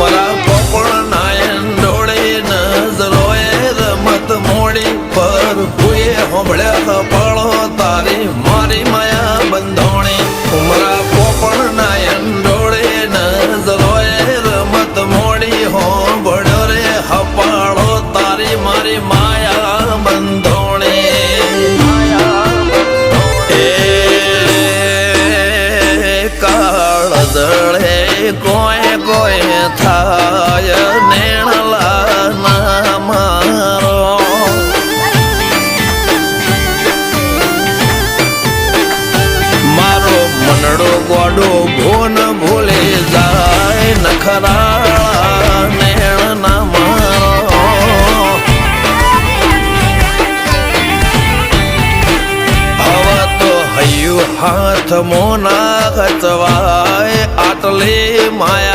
મારા પોપણ નાયન ડોળે નજરોએ રમત મોડી પર કોઈ હોંભળ્યા પાળો તારી મારી માયા બંધોણી મારા પોપણ નાયન ડોળે નજરોએ રમત મોડી હોંભળ્યો રે હપાળો તારી મારી માયા બંધોણી કાળ દળે કોઈ કોઈ થાય નેણલા ના મારો મારો મનડો ગોડો ભોન ભૂલે જાય નખરા નેણ ના મારો હવે તો હૈયું હાથ મોના ખચવાય આટલી માયા